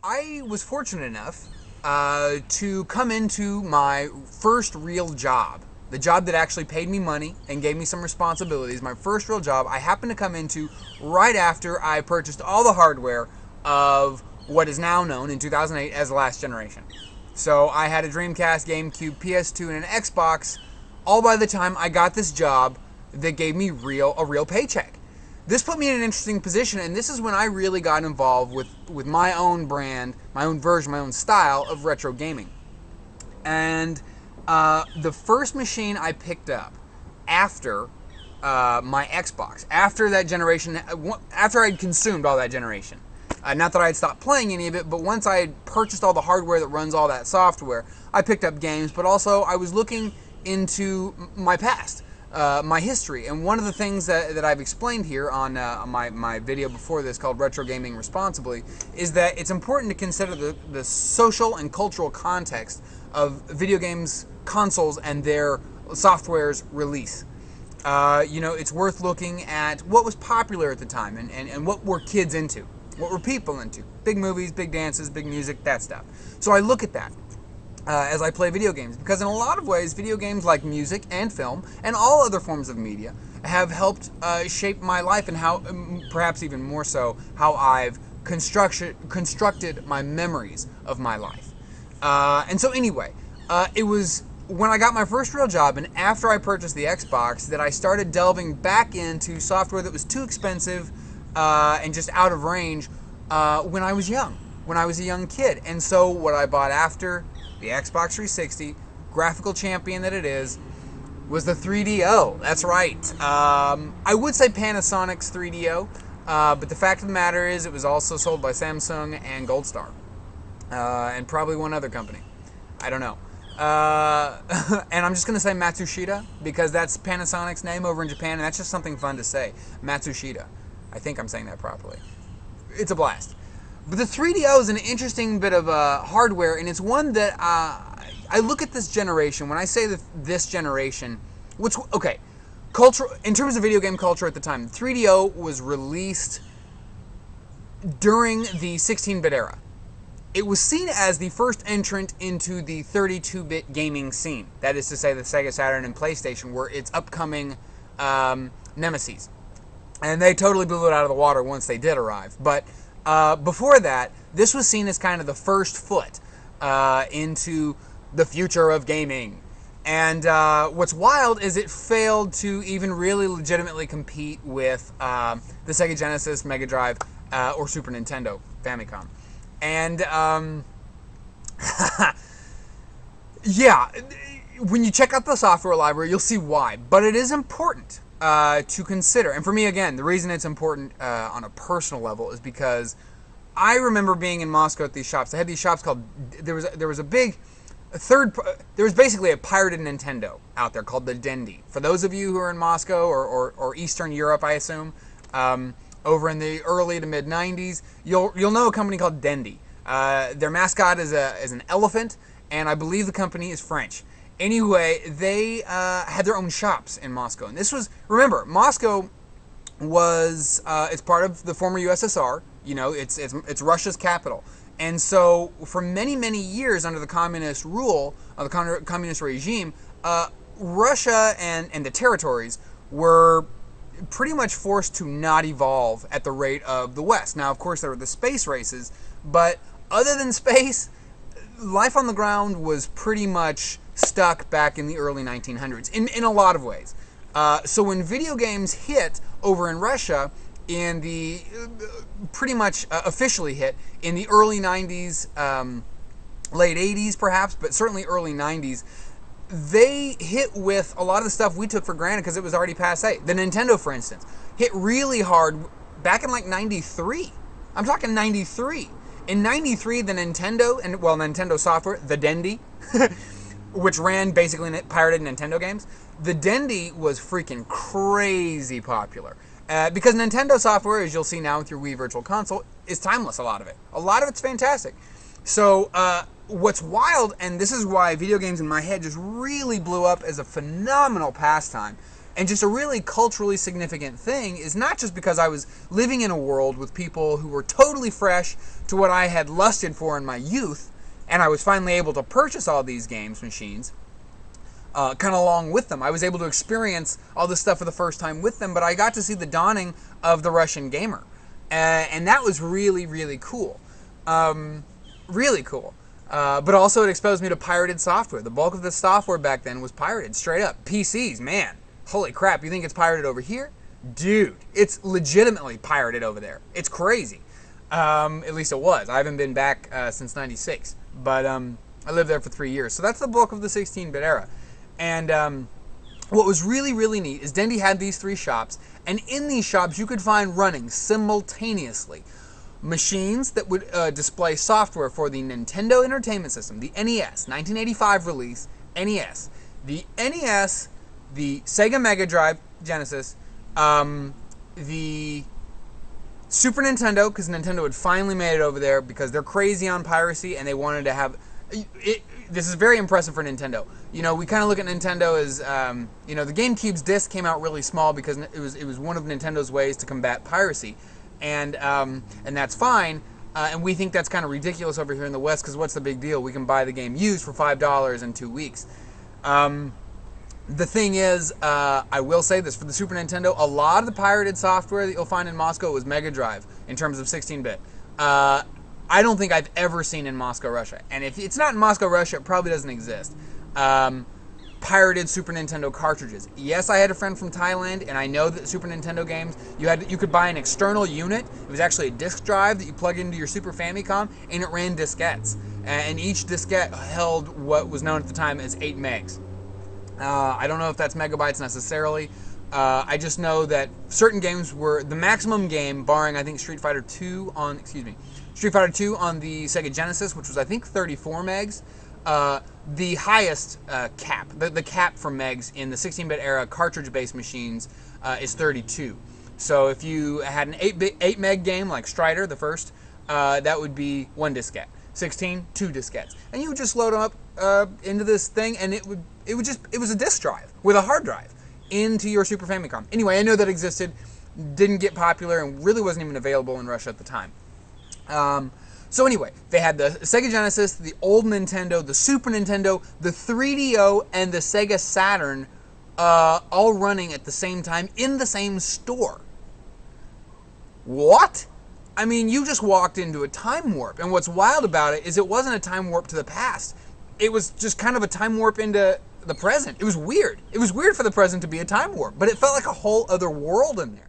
I was fortunate enough to come into my first real job. The job that actually paid me money and gave me some responsibilities. My first real job I happened to come into right after I purchased all the hardware of what is now known in 2008 as the last generation. So I had a Dreamcast, GameCube, PS2, and an Xbox all by the time I got this job that gave me a real paycheck. This put me in an interesting position, and this is when I really got involved with my own brand, my own version, my own style of retro gaming. And the first machine I picked up after my Xbox, after that generation, after I'd consumed all that generation, not that I had stopped playing any of it, but once I had purchased all the hardware that runs all that software, I picked up games, but also I was looking into my past. My history. And one of the things that I've explained here on my video before this called Retrogaming Responsibly is that it's important to consider the social and cultural context of video games consoles and their software's release. It's worth looking at what was popular at the time and what were kids into, what were people into. Big movies, big dances, big music, that stuff. So I look at that. As I play video games, because in a lot of ways video games like music and film and all other forms of media have helped shape my life, and how perhaps even more so how I've constructed my memories of my life. And so anyway, it was when I got my first real job and after I purchased the Xbox that I started delving back into software that was too expensive and just out of range when I was young, when I was a young kid. And so what I bought after the Xbox 360, graphical champion that it is, was the 3DO. That's right. I would say Panasonic's 3DO, but the fact of the matter is it was also sold by Samsung and Gold Star, and probably one other company. I don't know. And I'm just going to say Matsushita, because that's Panasonic's name over in Japan, and that's just something fun to say. Matsushita. I think I'm saying that properly. It's a blast. But the 3DO is an interesting bit of hardware, and it's one that I look at this generation. When I say this generation, culture in terms of video game culture at the time, the 3DO was released during the 16-bit era. It was seen as the first entrant into the 32-bit gaming scene. That is to say, the Sega Saturn and PlayStation were its upcoming nemesis. And they totally blew it out of the water once they did arrive. But before that, this was seen as kind of the first foot into the future of gaming. And what's wild is it failed to even really legitimately compete with the Sega Genesis, Mega Drive, or Super Nintendo Famicom. And yeah, when you check out the software library, you'll see why. But it is important to consider. And for me, again, the reason it's important on a personal level is because I remember being in Moscow at these shops. They had these shops called, there was basically a pirated Nintendo out there called the Dendy. For those of you who are in Moscow or Eastern Europe, I assume, over in the early to mid 90s, you'll know a company called Dendy. Their mascot is an elephant, and I believe the company is French. Anyway, they had their own shops in Moscow. And this was, remember, Moscow was, it's part of the former USSR. You know, it's Russia's capital. And so for many, many years under the communist rule, of the communist regime, Russia and the territories were pretty much forced to not evolve at the rate of the West. Now, of course, there were the space races, but other than space, life on the ground was pretty much stuck back in the early 1900s in a lot of ways. So when video games hit over in Russia in the pretty much officially hit in the early 90s, late 80s perhaps, but certainly early 90s, they hit with a lot of the stuff we took for granted because it was already passé. The Nintendo, for instance, hit really hard back in like 93. I'm talking 93. In 93, the Nintendo, Nintendo software, the Dendy, which ran basically pirated Nintendo games, the Dendy was freaking crazy popular. Because Nintendo software, as you'll see now with your Wii Virtual Console, is timeless, a lot of it. A lot of it's fantastic. So, what's wild, and this is why video games in my head just really blew up as a phenomenal pastime, And just a really culturally significant thing is not just because I was living in a world with people who were totally fresh to what I had lusted for in my youth, and I was finally able to purchase all these games machines, kind of along with them. I was able to experience all this stuff for the first time with them, but I got to see the dawning of the Russian gamer. And that was really, really cool. Really cool. But also it exposed me to pirated software. The bulk of the software back then was pirated, straight up. PCs, man. Holy crap, you think it's pirated over here? Dude, it's legitimately pirated over there. It's crazy. At least it was. I haven't been back since 96. But I lived there for 3 years. So that's the bulk of the 16-bit era. And what was really, really neat is Dendy had these 3 shops. And in these shops, you could find running simultaneously machines that would display software for the Nintendo Entertainment System, the NES, 1985 release, NES. The NES, the Sega Mega Drive Genesis, the Super Nintendo, because Nintendo had finally made it over there because they're crazy on piracy and they wanted to have... This is very impressive for Nintendo. You know, we kind of look at Nintendo as, you know, the GameCube's disc came out really small because it was one of Nintendo's ways to combat piracy. And that's fine. And we think that's kind of ridiculous over here in the West because what's the big deal? We can buy the game used for $5 in 2 weeks. The thing is, I will say this, for the Super Nintendo, a lot of the pirated software that you'll find in Moscow was Mega Drive in terms of 16-bit. I don't think I've ever seen in Moscow, Russia. And if it's not in Moscow, Russia, it probably doesn't exist. Pirated Super Nintendo cartridges. Yes, I had a friend from Thailand, and I know that Super Nintendo games, you could buy an external unit. It was actually a disk drive that you plug into your Super Famicom, and it ran diskettes. And each diskette held what was known at the time as 8 megs. I don't know if that's megabytes necessarily. I just know that certain games were the maximum game, barring I think Street Fighter 2 on the Sega Genesis, which was I think 34 megs. The highest cap, the cap for megs in the 16-bit era cartridge-based machines is 32. So if you had an 8 meg game like Strider, the first, that would be 1 diskette. 16, 2 diskettes, and you would just load them up into this thing, and it was a disk drive with a hard drive into your Super Famicom. Anyway, I know that existed, didn't get popular, and really wasn't even available in Russia at the time. So anyway, they had the Sega Genesis, the old Nintendo, the Super Nintendo, the 3DO, and the Sega Saturn all running at the same time in the same store. What? I mean, you just walked into a time warp. And what's wild about it is it wasn't a time warp to the past. It was just kind of a time warp into the present. It was weird. It was weird for the present to be a time warp, but it felt like a whole other world in there.